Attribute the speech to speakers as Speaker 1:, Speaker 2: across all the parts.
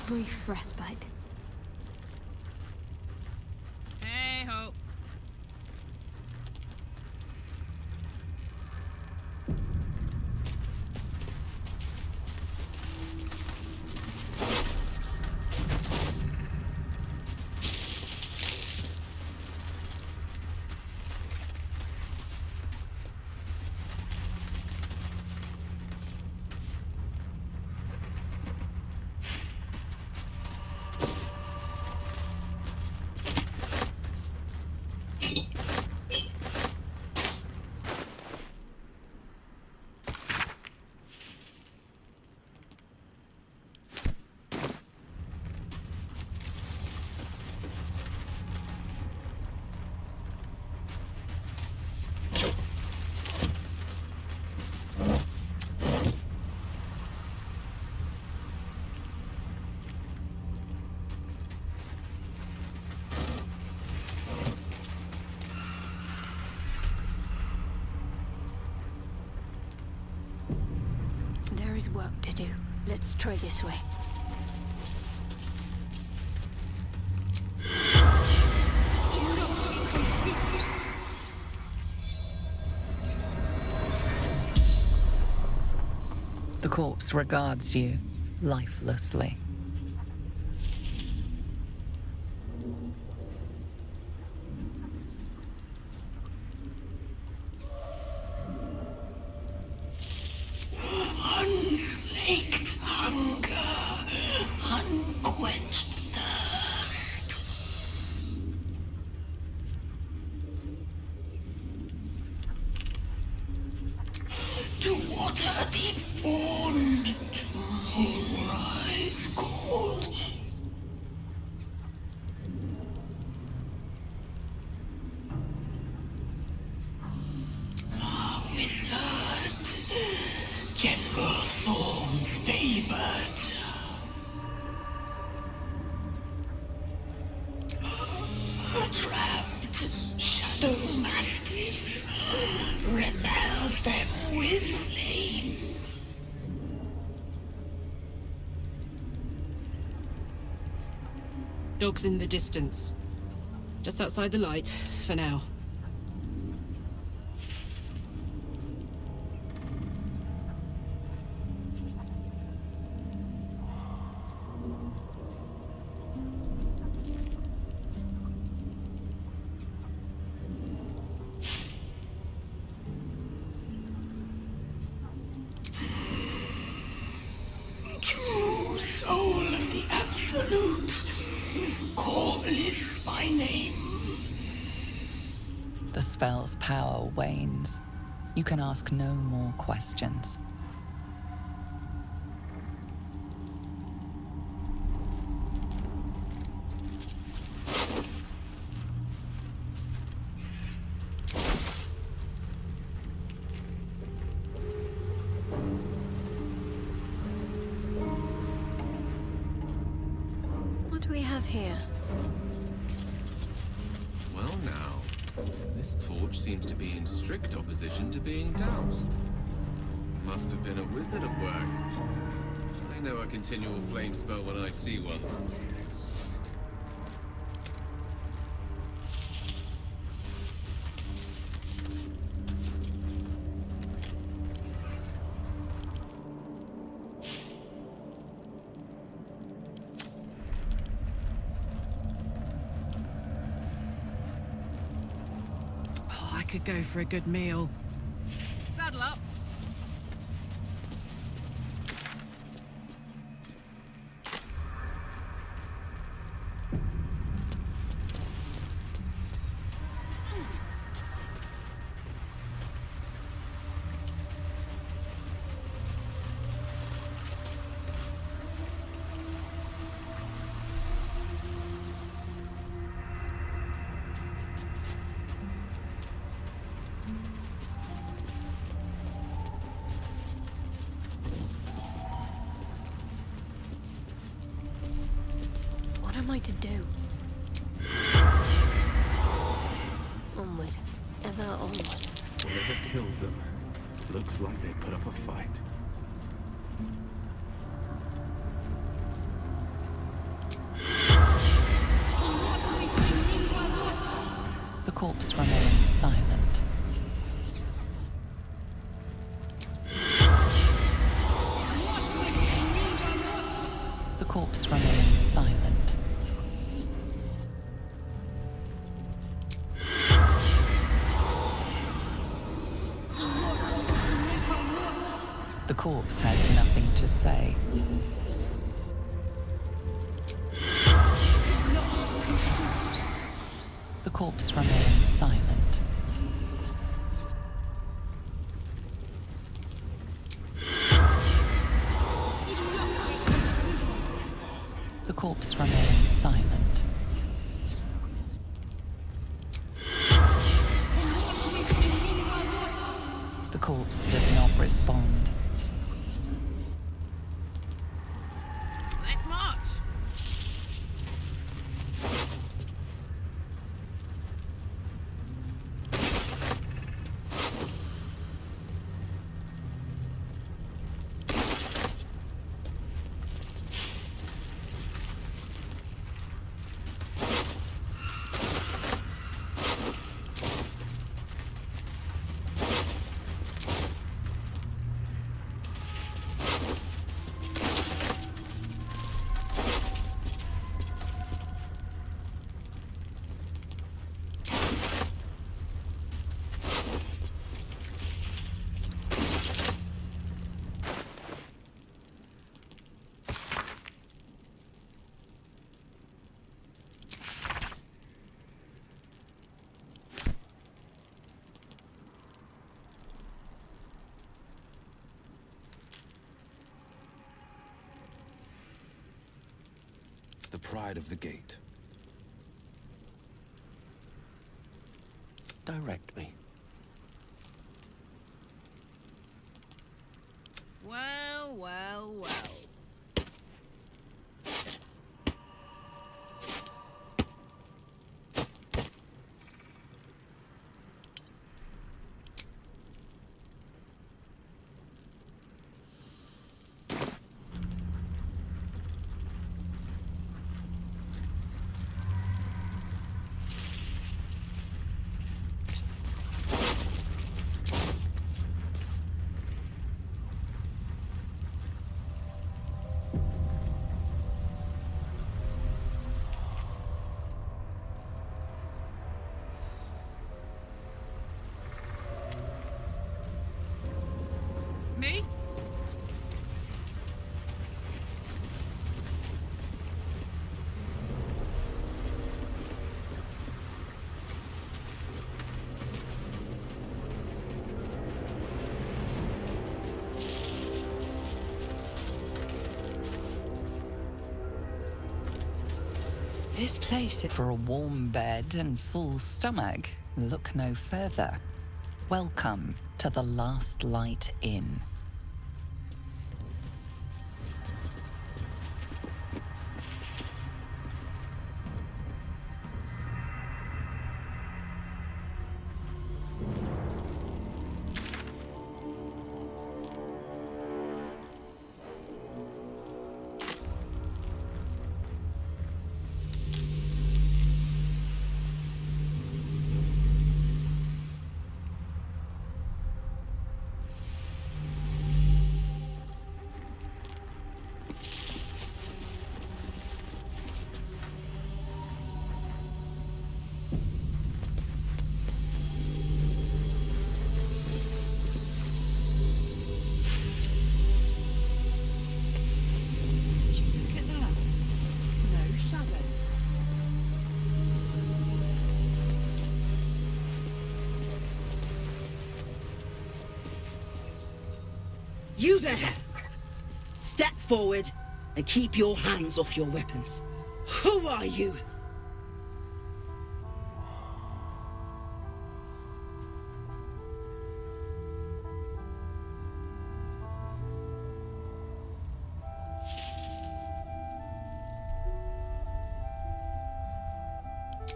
Speaker 1: brief respite.
Speaker 2: Hey ho.
Speaker 1: There is work to do. Let's try this way.
Speaker 3: The corpse regards you lifelessly.
Speaker 4: Unslaked hunger, unquenched thirst. To water deep born, to moonrise cold. Wizard, General Thorn's favored. Trapped shadow mastiffs, repels them with flame.
Speaker 2: Dogs in the distance. Just outside the light, for now.
Speaker 4: True soul of the Absolute, call Bliss by name.
Speaker 3: The spell's power wanes. You can ask no more questions.
Speaker 1: What do we have here?
Speaker 5: Well now, this torch seems to be in strict opposition to being doused. Must have been a wizard at work. I know a continual flame spell when I see one.
Speaker 2: Oh, I could go for a good meal. Saddle up.
Speaker 1: What am I to do? Onward. Ever onward.
Speaker 6: Whatever killed them, looks like they put up a fight.
Speaker 3: corpse remains silent. The corpse remains silent. The corpse has nothing to say. The corpse remains silent. The corpse remains silent. The corpse does not respond.
Speaker 2: Let's march!
Speaker 6: The pride of the gate. Direct me.
Speaker 2: Well, well, well. Me?
Speaker 3: This place, for a warm bed and full stomach, look no further. Welcome to the Last Light Inn.
Speaker 2: Look at that. No shadows.
Speaker 7: You there! Step forward and keep your hands off your weapons. Who are you?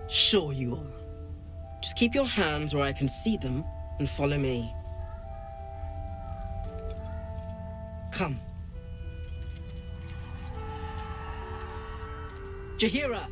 Speaker 7: Sure you are. Just keep your hands where I can see them and follow me. Come. Jaheira!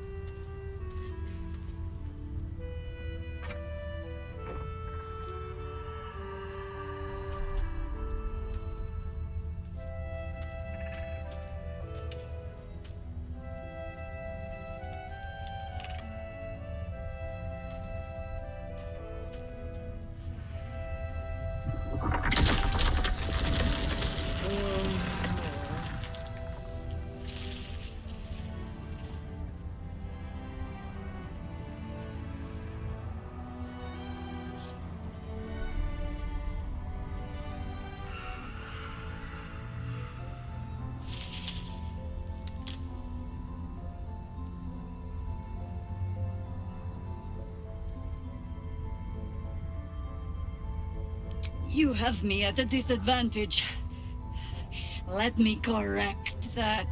Speaker 8: You have me at a disadvantage. Let me correct that.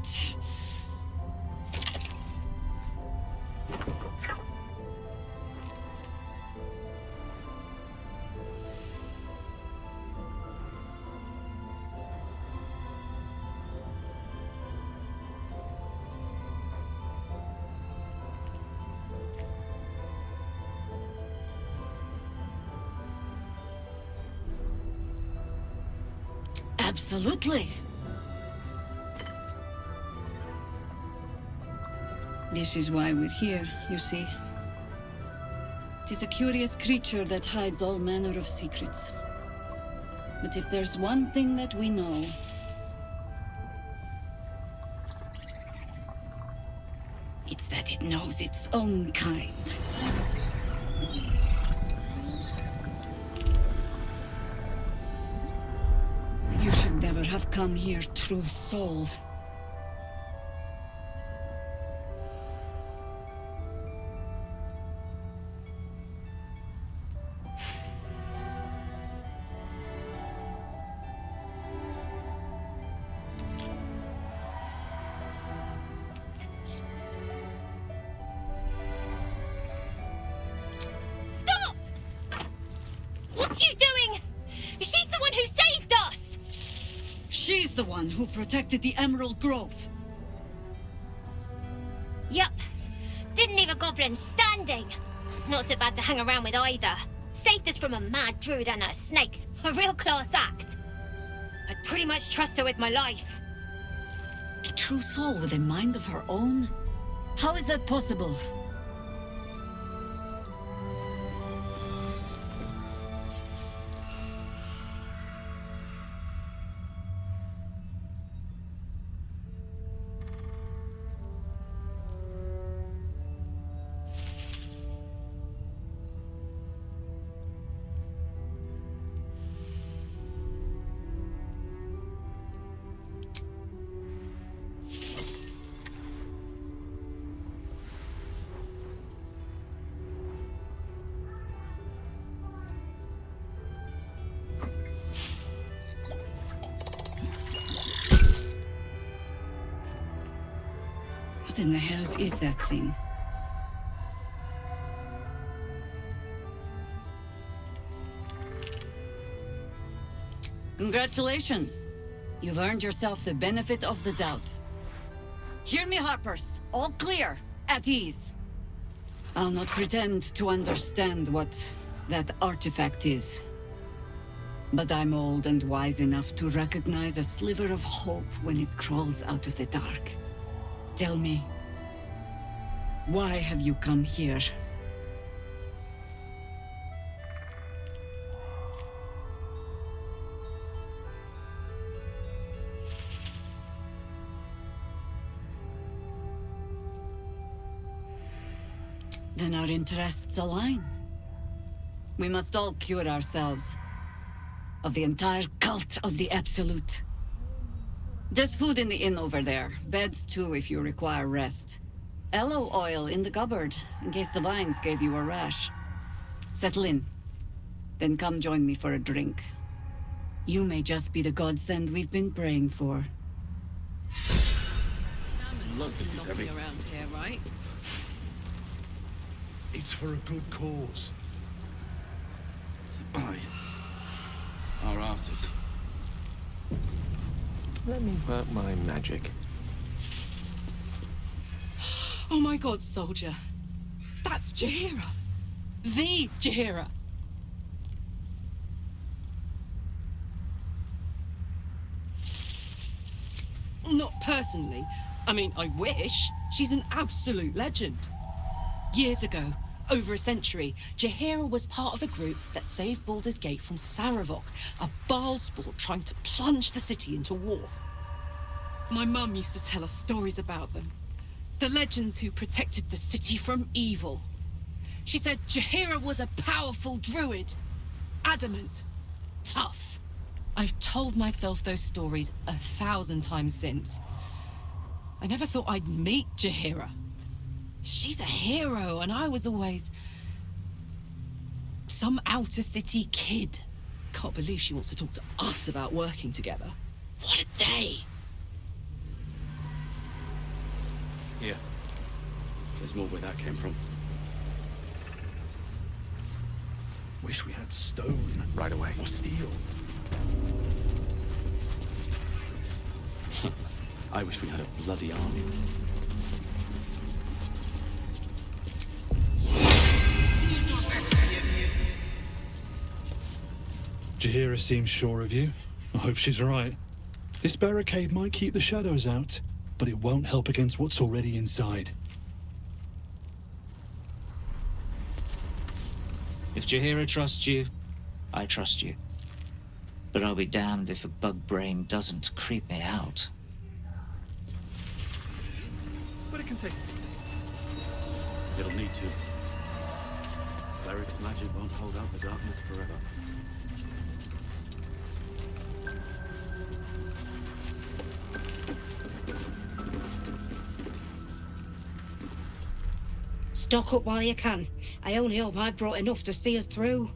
Speaker 8: Absolutely. This is why we're here, you see. It is a curious creature that hides all manner of secrets. But if there's one thing that we know, it's that it knows its own kind. You should never have come here, true soul.
Speaker 9: Stop! What's you doing? She's the one who saved us!
Speaker 8: She's the one who protected the Emerald Grove.
Speaker 9: Yup. Didn't leave a goblin standing. Not so bad to hang around with either. Saved us from a mad druid and her snakes. A real class act. I'd pretty much trust her with my life.
Speaker 8: A true soul with a mind of her own? How is that possible? What in the hells is that thing? Congratulations! You've earned yourself the benefit of the doubt. Hear me, Harpers. All clear. At ease. I'll not pretend to understand what that artifact is. But I'm old and wise enough to recognize a sliver of hope when it crawls out of the dark. Tell me, why have you come here? Then our interests align. We must all cure ourselves of the entire cult of the Absolute. There's food in the inn over there. Beds too if you require rest. Aloe oil in the cupboard, in case the vines gave you a rash. Settle in. Then come join me for a drink. You may just be the godsend we've been praying for.
Speaker 6: Look, this is heavy.
Speaker 2: Around here, right?
Speaker 10: It's for a good cause.
Speaker 6: Aye. Our asses.
Speaker 10: Let me work my magic.
Speaker 11: Oh my god, soldier. That's Jaheira. The Jaheira. Not personally. I mean, I wish. She's an absolute legend. Years ago, over a century, Jaheira was part of a group that saved Baldur's Gate from Saravok, a Baal sport trying to plunge the city into war. My mum used to tell us stories about them. The legends who protected the city from evil. She said Jaheira was a powerful druid. Adamant. Tough. I've told myself those stories 1,000 times since. I never thought I'd meet Jaheira. She's a hero, and I was always some outer city kid, can't believe she wants to talk to us about working together. What a day!
Speaker 6: Here. There's more where that came from.
Speaker 10: Wish we had stone.
Speaker 6: Right away.
Speaker 10: Or steel.
Speaker 6: I wish we had a bloody army.
Speaker 10: Jaheira seems sure of you. I hope she's right. This barricade might keep the shadows out, but it won't help against what's already inside.
Speaker 12: If Jaheira trusts you, I trust you. But I'll be damned if a bug brain doesn't creep me out.
Speaker 6: But it can take... It'll need to. Cleric's magic won't hold out the darkness forever.
Speaker 7: Stock up while you can. I only hope I've brought enough to see us through.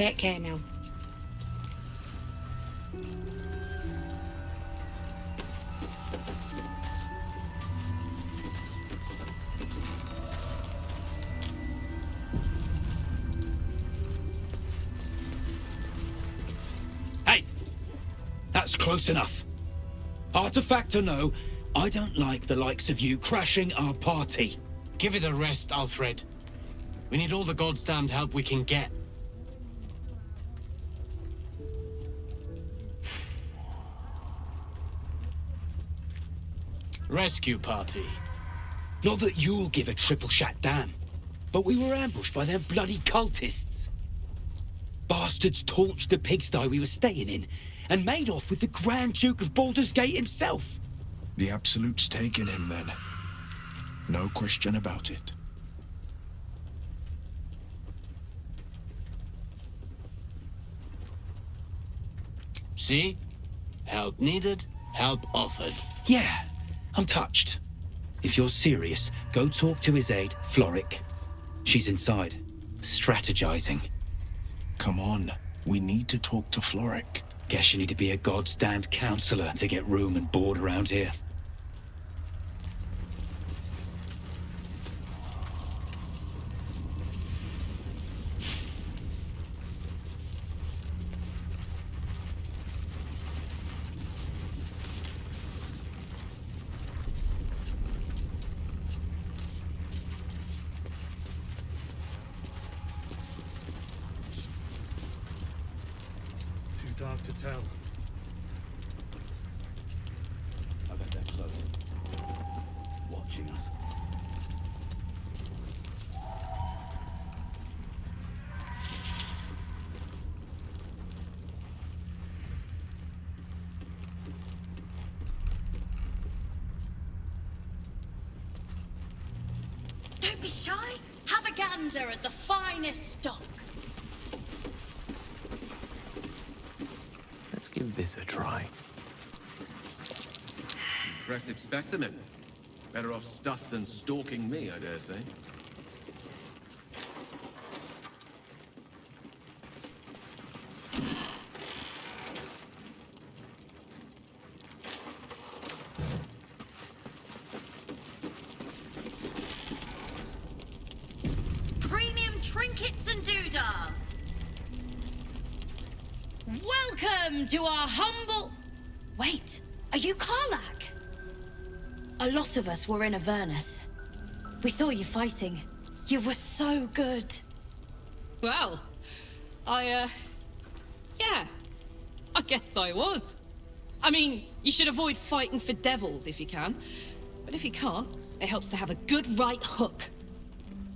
Speaker 13: Take care now.
Speaker 14: Hey! That's close enough. Artifact or no, I don't like the likes of you crashing our party.
Speaker 15: Give it a rest, Alfred. We need all the goddamned help we can get. Rescue party.
Speaker 14: Not that you'll give a triple shot damn, but we were ambushed by them bloody cultists. Bastards torched the pigsty we were staying in and made off with the Grand Duke of Baldur's Gate himself.
Speaker 16: The Absolute's taken him then. No question about it.
Speaker 15: See? Help needed, help offered.
Speaker 14: Yeah, I'm touched. If you're serious, go talk to his aide, Floric. She's inside, strategizing.
Speaker 16: Come on, we need to talk to Floric.
Speaker 14: Guess you need to be a goddamned counselor to get room and board around here.
Speaker 10: Dark to tell.
Speaker 14: I bet they're close. Watching us.
Speaker 8: Don't be shy. Have a gander at the finest stock.
Speaker 17: Give this a try.
Speaker 5: Impressive specimen. Better off stuffed than stalking me, I dare say.
Speaker 8: Premium trinkets and doodahs.
Speaker 13: Welcome to our humble... Wait, are you Karlach? A lot of us were in Avernus. We saw you fighting. You were so good.
Speaker 11: Well, yeah, I guess I was. I mean, you should avoid fighting for devils if you can. But if you can't, it helps to have a good right hook.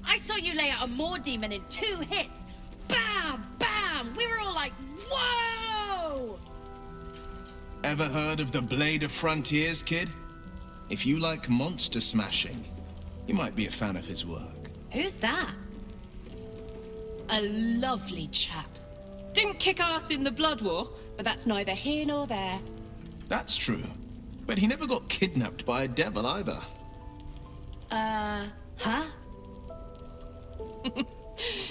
Speaker 13: I saw you lay out a Moor demon in 2 hits. Bam! Bam! We were all like, whoa!
Speaker 16: Ever heard of the Blade of Frontiers, kid? If you like monster smashing, you might be a fan of his work.
Speaker 13: Who's that?
Speaker 11: A lovely chap. Didn't kick ass in the Blood War, but that's neither here nor there.
Speaker 16: That's true. But he never got kidnapped by a devil either.
Speaker 13: Huh?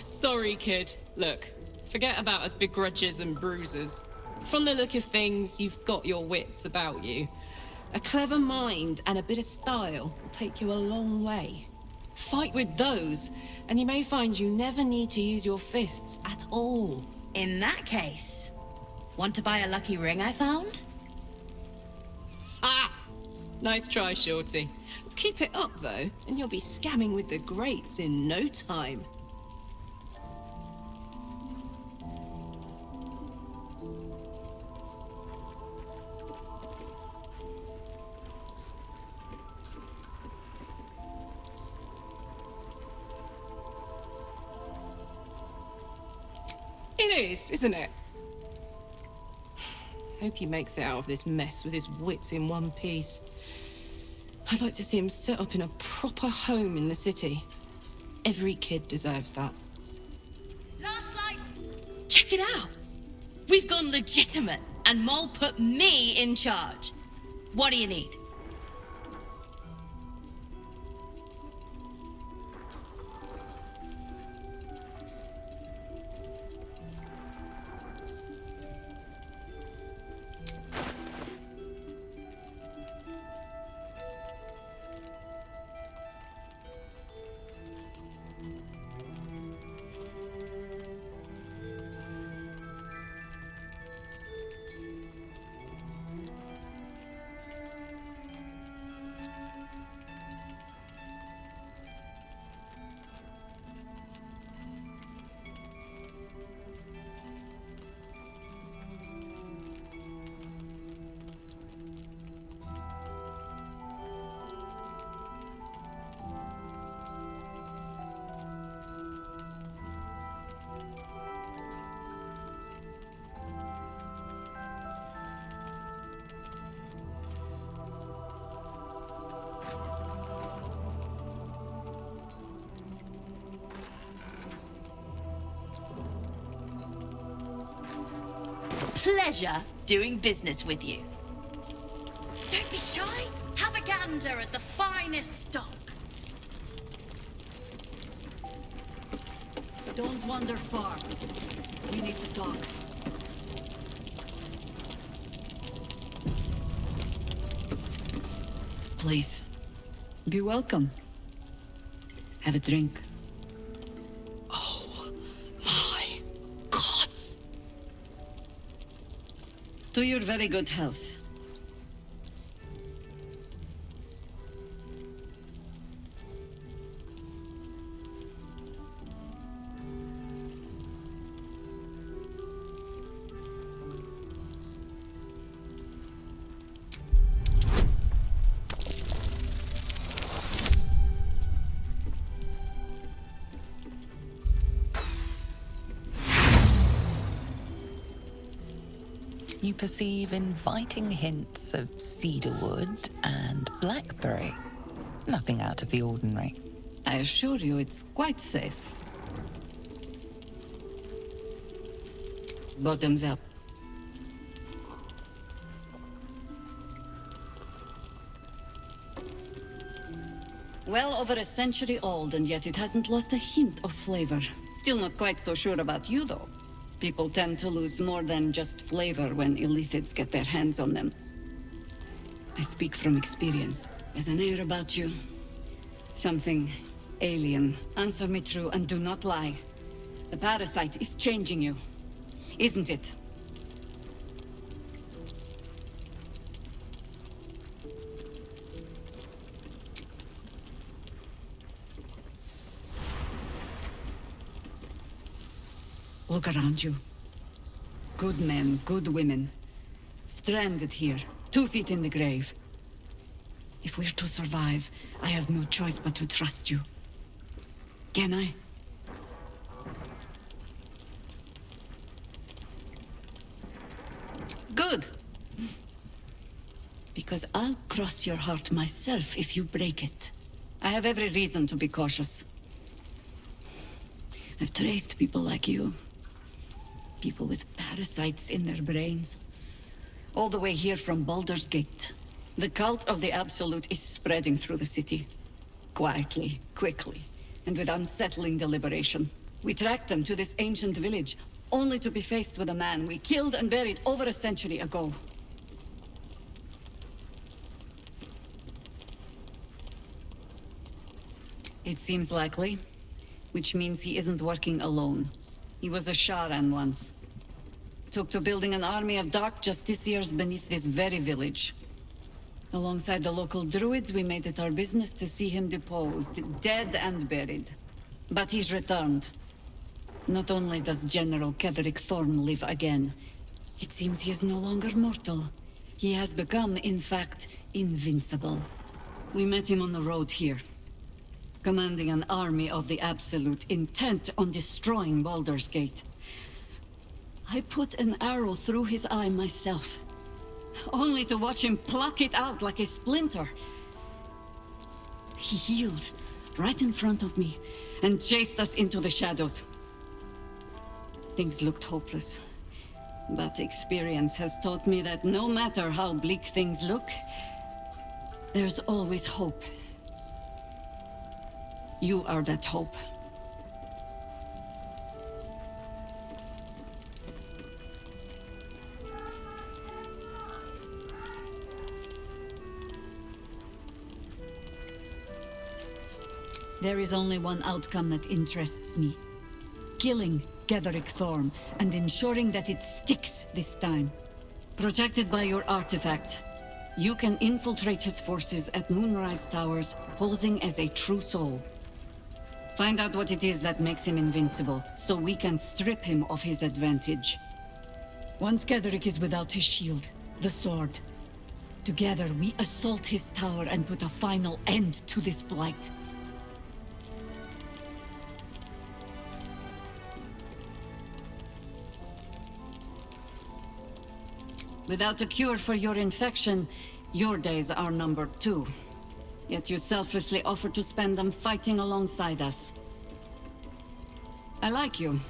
Speaker 11: Sorry, kid. Look, forget about us begrudges and bruisers. From the look of things, you've got your wits about you. A clever mind and a bit of style will take you a long way. Fight with those, and you may find you never need to use your fists at all.
Speaker 13: In that case, want to buy a lucky ring I found?
Speaker 11: Ha! Nice try, Shorty. Keep it up, though, and you'll be scamming with the greats in no time. It is, isn't it? Hope he makes it out of this mess with his wits in one piece. I'd like to see him set up in a proper home in the city. Every kid deserves that.
Speaker 13: Last light! Check it out! We've gone legitimate, and Mole put me in charge. What do you need? pleasure doing business with you.
Speaker 8: Don't be shy. Have a gander at the finest stock. Don't wander far. We need to talk. Please, be welcome. Have a drink.
Speaker 13: Oh, my gods.
Speaker 8: To your very good health.
Speaker 3: You perceive inviting hints of cedarwood and blackberry. Nothing out of the ordinary.
Speaker 8: I assure you it's quite safe. Bottoms up. Well over a century old, and yet it hasn't lost a hint of flavor. Still not quite so sure about you, though. People tend to lose more than just flavor when illithids get their hands on them. I speak from experience. There's an air about you. Something alien. Answer me true and do not lie. The parasite is changing you, isn't it? Look around you. Good men, good women. Stranded here, 2 feet in the grave. If we're to survive, I have no choice but to trust you. Can I? Good. Because I'll cross your heart myself if you break it. I have every reason to be cautious. I've traced people like you. People with parasites in their brains. All the way here from Baldur's Gate. The cult of the Absolute is spreading through the city. Quietly, quickly, and with unsettling deliberation. We tracked them to this ancient village, only to be faced with a man we killed and buried over a century ago. It seems likely, which means he isn't working alone. He was a Sharan once. Took to building an army of dark justiciars beneath this very village. Alongside the local druids, we made it our business to see him deposed, dead and buried. But he's returned. Not only does General Ketherick Thorn live again, it seems he is no longer mortal. He has become, in fact, invincible. We met him on the road here, commanding an army of the Absolute, intent on destroying Baldur's Gate. I put an arrow through his eye myself, only to watch him pluck it out like a splinter. He healed right in front of me and chased us into the shadows. Things looked hopeless, but experience has taught me that no matter how bleak things look, there's always hope. You are that hope. There is only one outcome that interests me. Killing Ketherick Thorn and ensuring that it sticks this time. Protected by your artifact, you can infiltrate his forces at Moonrise Towers, posing as a true soul. Find out what it is that makes him invincible, so we can strip him of his advantage. Once Ketherick is without his shield, the sword, together we assault his tower and put a final end to this blight. Without a cure for your infection, your days are numbered too. Yet you selflessly offer to spend them fighting alongside us. I like you.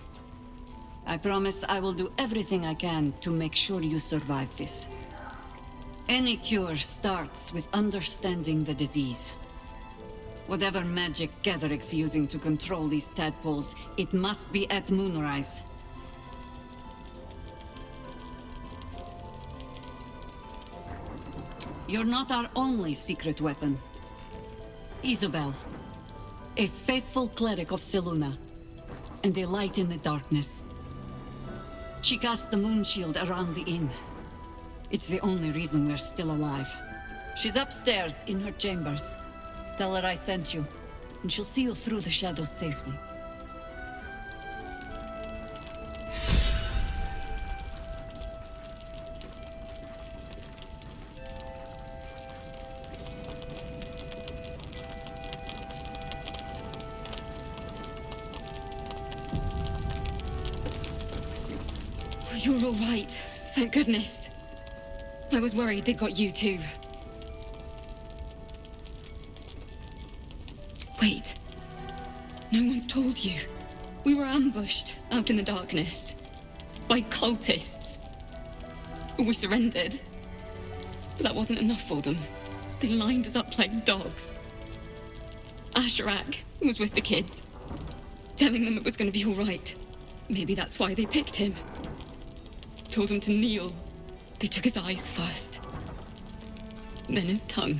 Speaker 8: I promise I will do everything I can to make sure you survive this. Any cure starts with understanding the disease. Whatever magic Gatheric's using to control these tadpoles, it must be at moonrise. You're not our only secret weapon. Isabel, a faithful cleric of Selûne, and a light in the darkness. She cast the moon shield around the inn. It's the only reason we're still alive. She's upstairs in her chambers. Tell her I sent you, and she'll see you through the shadows safely.
Speaker 17: You're all right, thank goodness. I was worried they'd got you too. Wait. No one's told you. We were ambushed out in the darkness. By cultists. We surrendered. But that wasn't enough for them. They lined us up like dogs. Asherak was with the kids, telling them it was going to be all right. Maybe that's why they picked him. Told him to kneel. They took his eyes first. Then his tongue.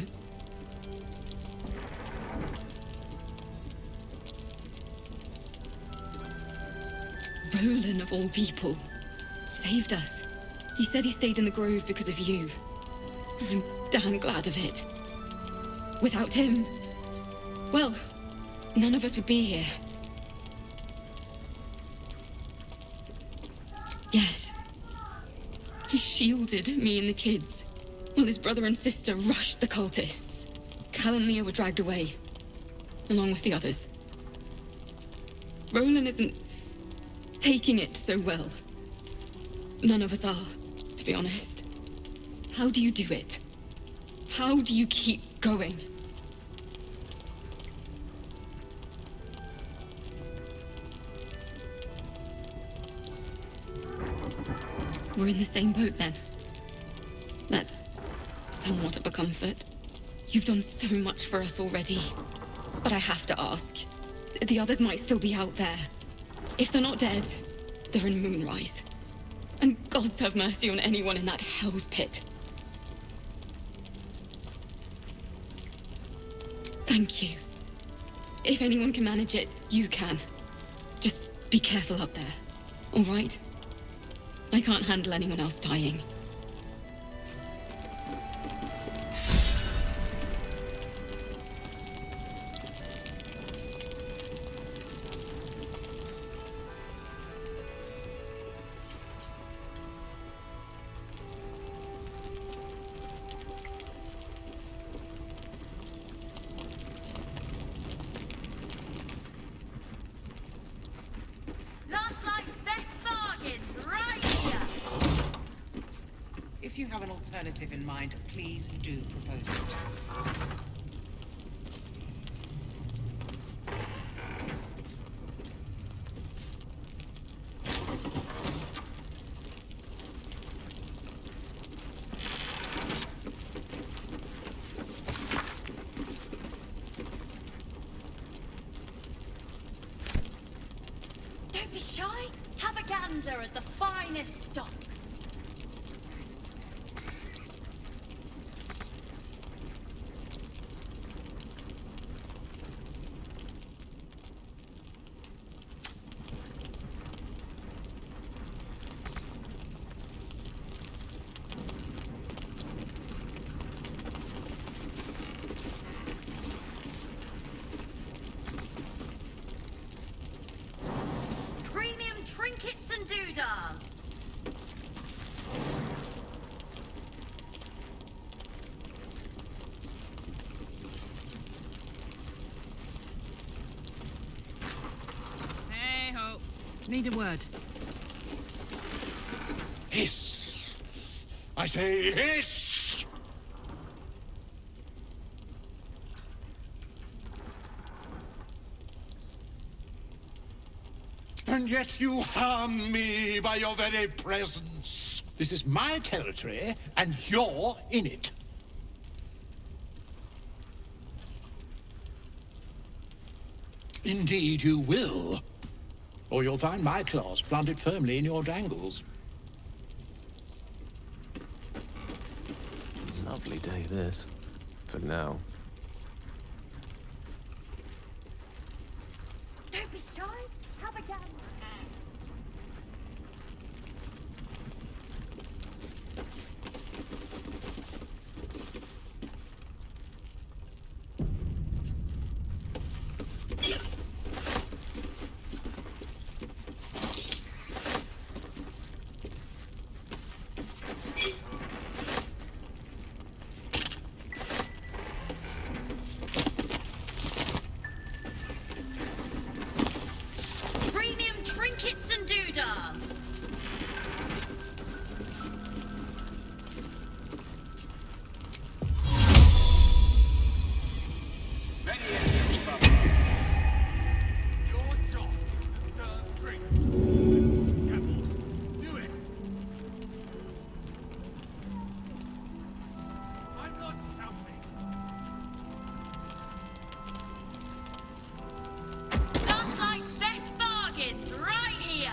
Speaker 17: Roland, of all people, saved us. He said he stayed in the grove because of you. And I'm damn glad of it. Without him, well, none of us would be here. Yes. He shielded me and the kids, while his brother and sister rushed the cultists. Cal and Leah were dragged away, along with the others. Roland isn't taking it so well. None of us are, to be honest. How do you do it? How do you keep going? We're in the same boat then. That's somewhat of a comfort. You've done so much for us already. But I have to ask. The others might still be out there. If they're not dead, they're in Moonrise. And gods have mercy on anyone in that hell's pit. Thank you. If anyone can manage it, you can. Just be careful up there, all right? I can't handle anyone else dying.
Speaker 18: Last night's best bargains, right here!
Speaker 19: If you have an alternative in mind, please do propose it.
Speaker 18: Don't be shy. Have a gander at the finest stock. Premium trinkets and doodahs.
Speaker 2: Hey ho. Need a word.
Speaker 14: Hiss! I say hiss!
Speaker 20: And yet you harm me by your very presence. This is my territory, and you're in it. Indeed you will. Or you'll find my claws planted firmly in your dangles.
Speaker 21: Lovely day, this. For now.
Speaker 18: Don't be shy. Have a gander.
Speaker 22: Premium trinkets and doodads.
Speaker 20: Your job is to serve drink. Captain, do it. I'm not shouting.
Speaker 22: Last night's best bargains right here.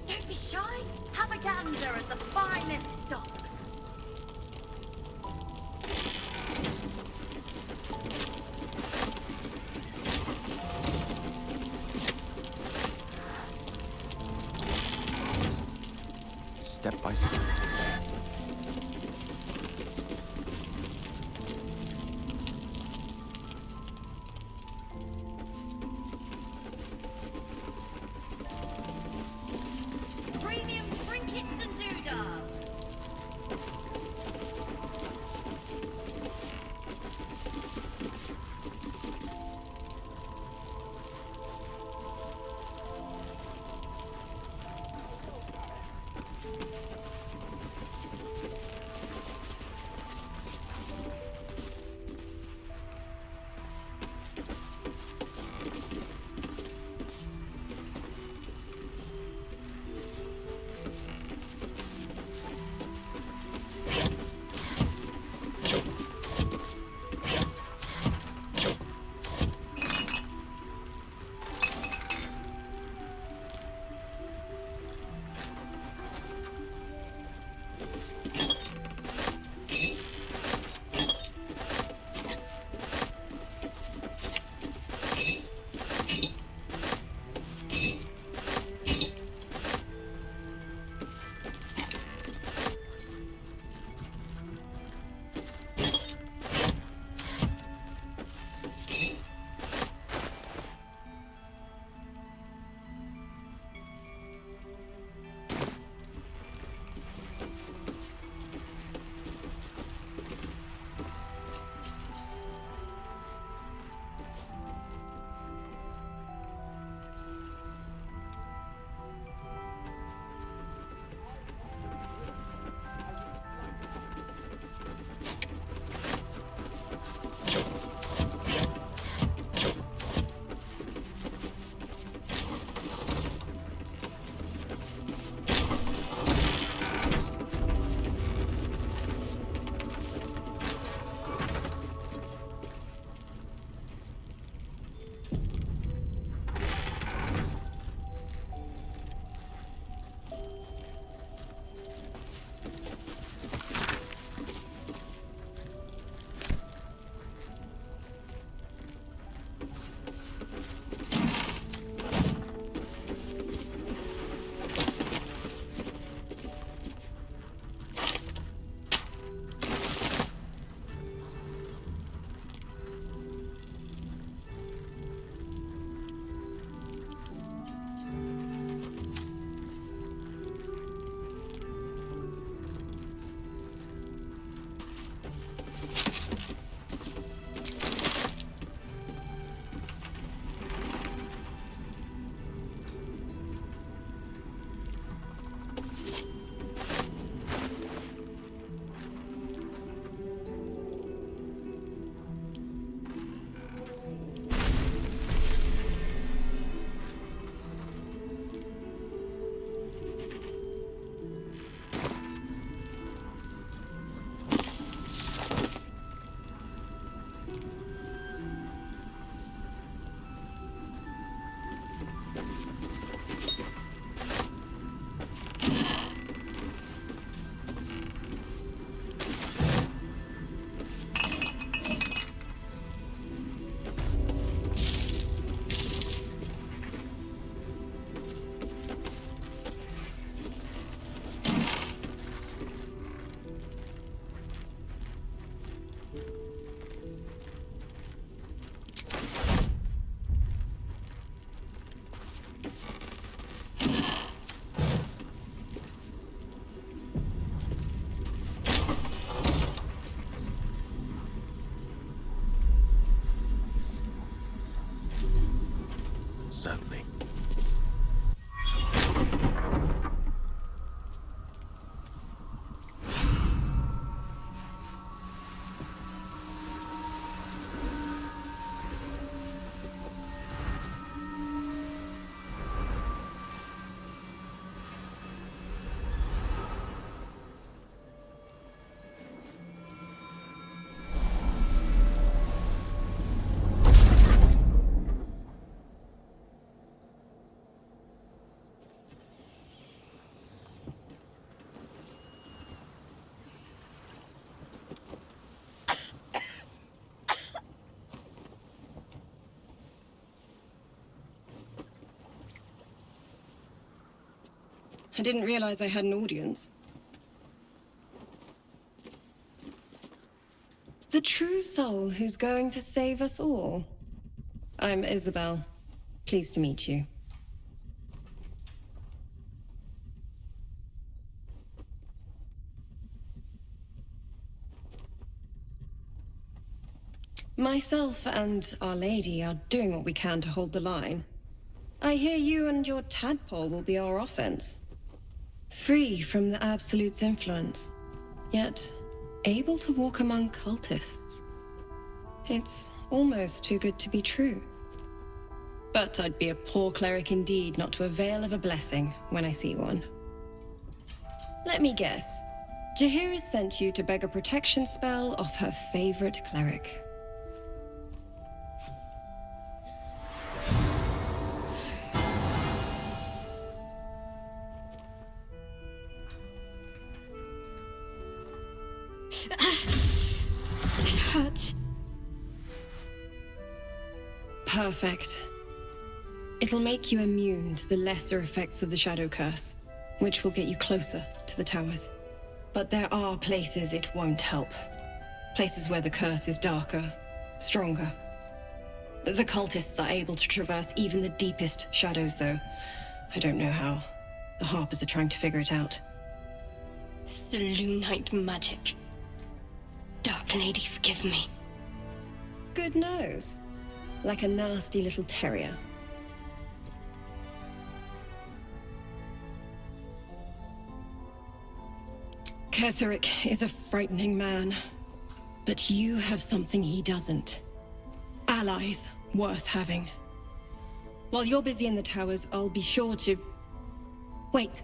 Speaker 18: Don't be shy. Have a gander at the finest stock.
Speaker 21: Step by step.
Speaker 22: Premium trinkets and doodads.
Speaker 21: certainly.
Speaker 1: I didn't realize I had an audience. The true soul who's going to save us all. I'm Isabel. Pleased to meet you. Myself and Our Lady are doing what we can to hold the line. I hear you and your tadpole will be our offense. Free from the Absolute's influence, yet able to walk among cultists. It's almost too good to be true. But I'd be a poor cleric indeed not to avail of a blessing when I see one. Let me guess. Jaheira sent you to beg a protection spell off her favorite cleric. It hurts. Perfect. It'll make you immune to the lesser effects of the Shadow Curse, which will get you closer to the towers. But there are places it won't help. Places where the curse is darker, stronger. The cultists are able to traverse even the deepest shadows, though. I don't know how. The Harpers are trying to figure it out.
Speaker 13: Selûnite magic. Dark Lady, forgive me.
Speaker 1: Good nose. Like a nasty little terrier. Ketheric is a frightening man. But you have something he doesn't. Allies worth having. While you're busy in the towers, I'll be sure to... Wait.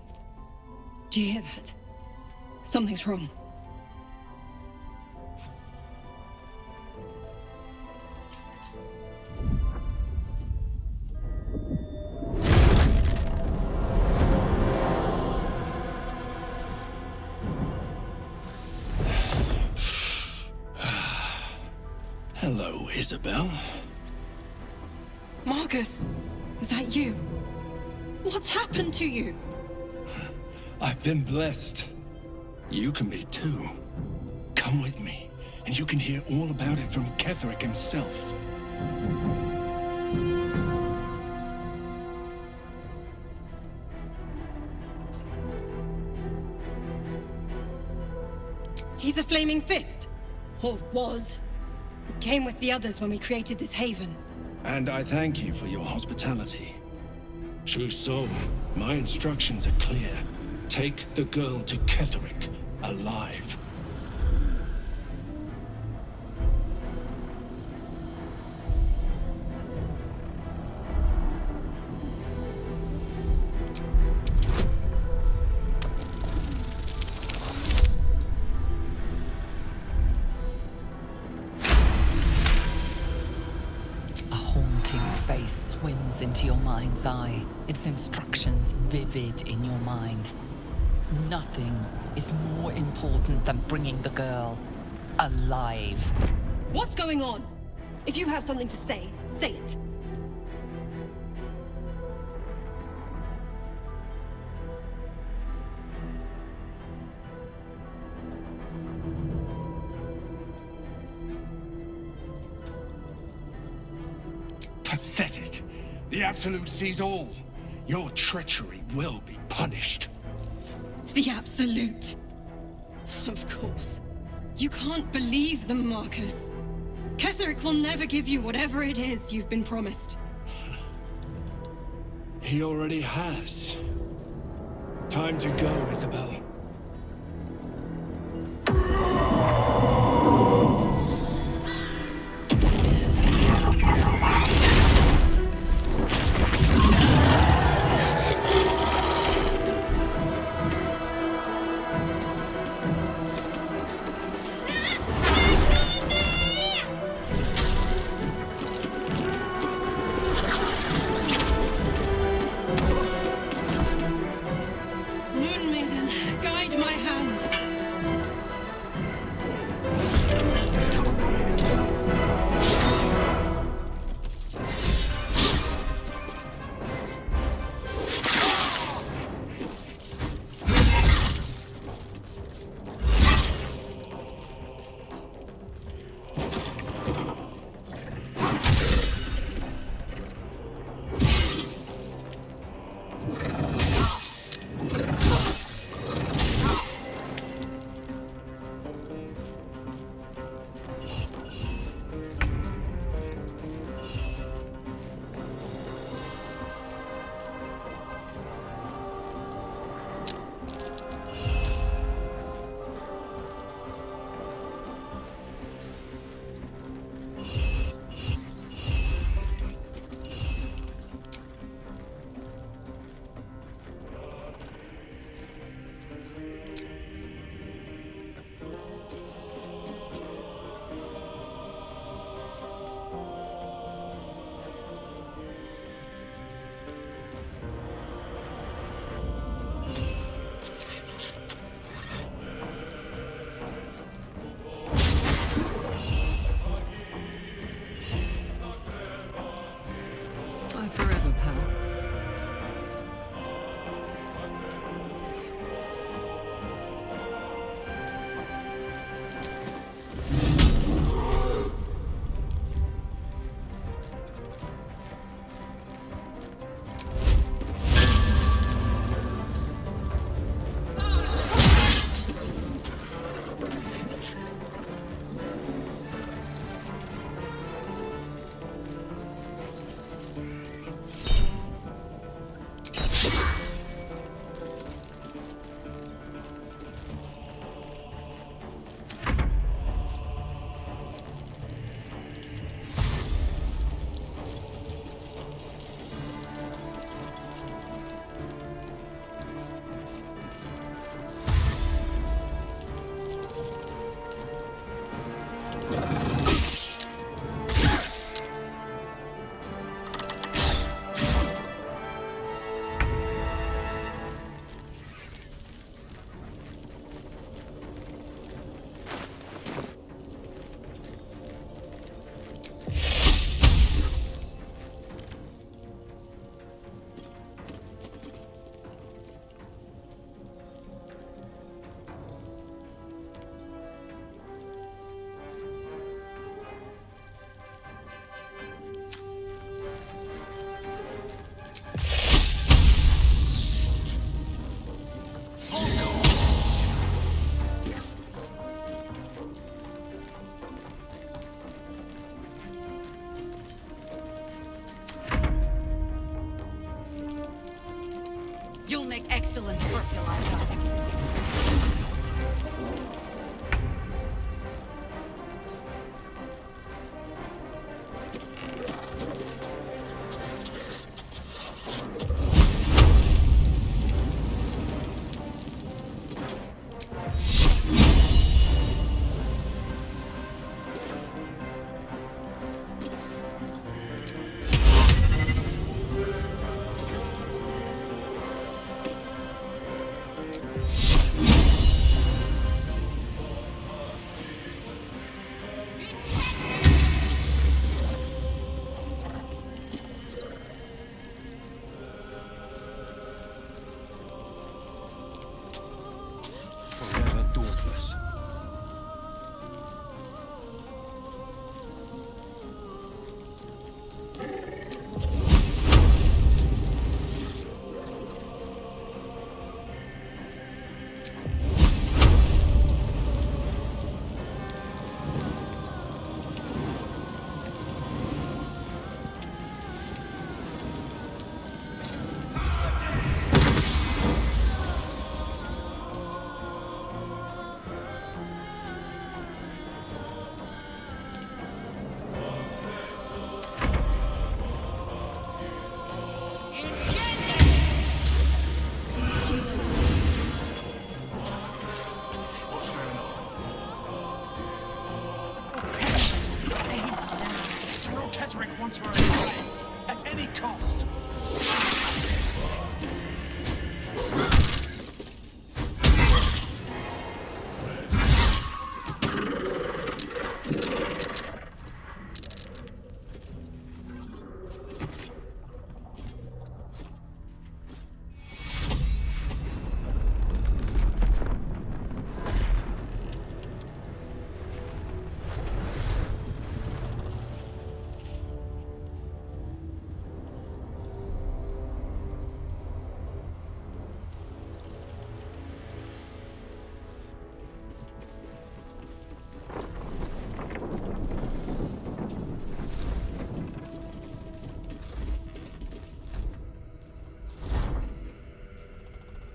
Speaker 1: Do you hear that? Something's wrong.
Speaker 20: Hello, Isabel.
Speaker 1: Marcus, is that you? What's happened to you?
Speaker 20: I've been blessed. You can be too. Come with me, and you can hear all about it from Ketheric himself.
Speaker 1: He's a flaming fist. Or was. Came with the others when we created this haven.
Speaker 20: And I thank you for your hospitality. True soul, my instructions are clear. Take the girl to Ketheric, alive.
Speaker 3: Swims into your mind's eye, its instructions vivid in your mind. Nothing is more important than bringing the girl alive.
Speaker 1: What's going on? If you have something to say, say it.
Speaker 20: Pathetic. The Absolute sees all. Your treachery will be punished.
Speaker 1: The Absolute. Of course. You can't believe them, Marcus. Ketheric will never give you whatever it is you've been promised.
Speaker 20: He already has. Time to go, Isabel.
Speaker 11: Moon Maiden, guide my hand.
Speaker 2: Bye forever, pal.
Speaker 8: You'll make excellent fertilizer.
Speaker 15: want her away at any cost.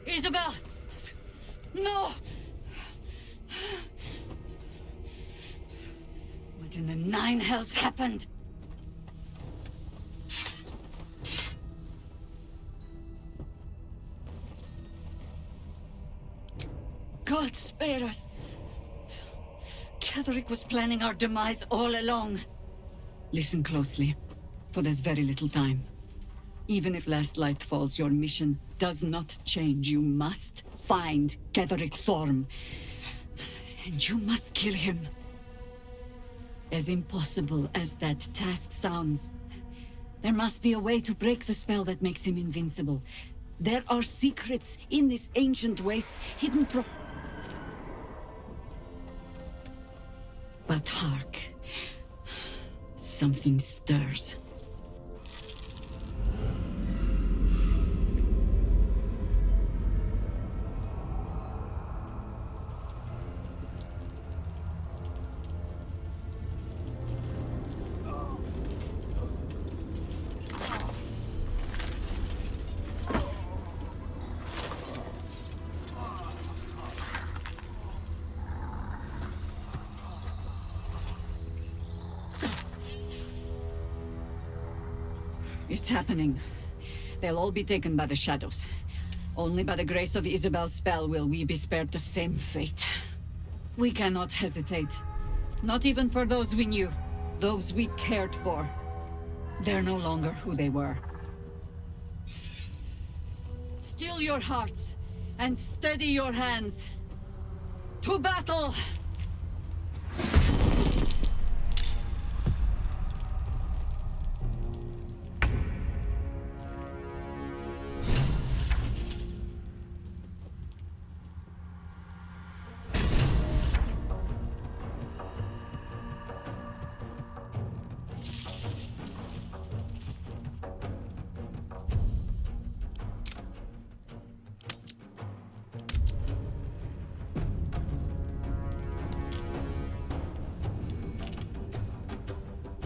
Speaker 8: Isabel! No! What in the nine hells happened? God spare us! Ketheric was planning our demise all along. Listen closely, for there's very little time. Even if last light falls, your mission does not change. You must find Ketheric Thorm. And you must kill him. As impossible as that task sounds, there must be a way to break the spell that makes him invincible. There are secrets in this ancient waste hidden from... But hark. Something stirs. It's happening. They'll all be taken by the shadows. Only by the grace of Isabel's spell will we be spared the same fate. We cannot hesitate. Not even for those we knew. Those we cared for. They're no longer who they were. Still your hearts, and steady your hands. To battle!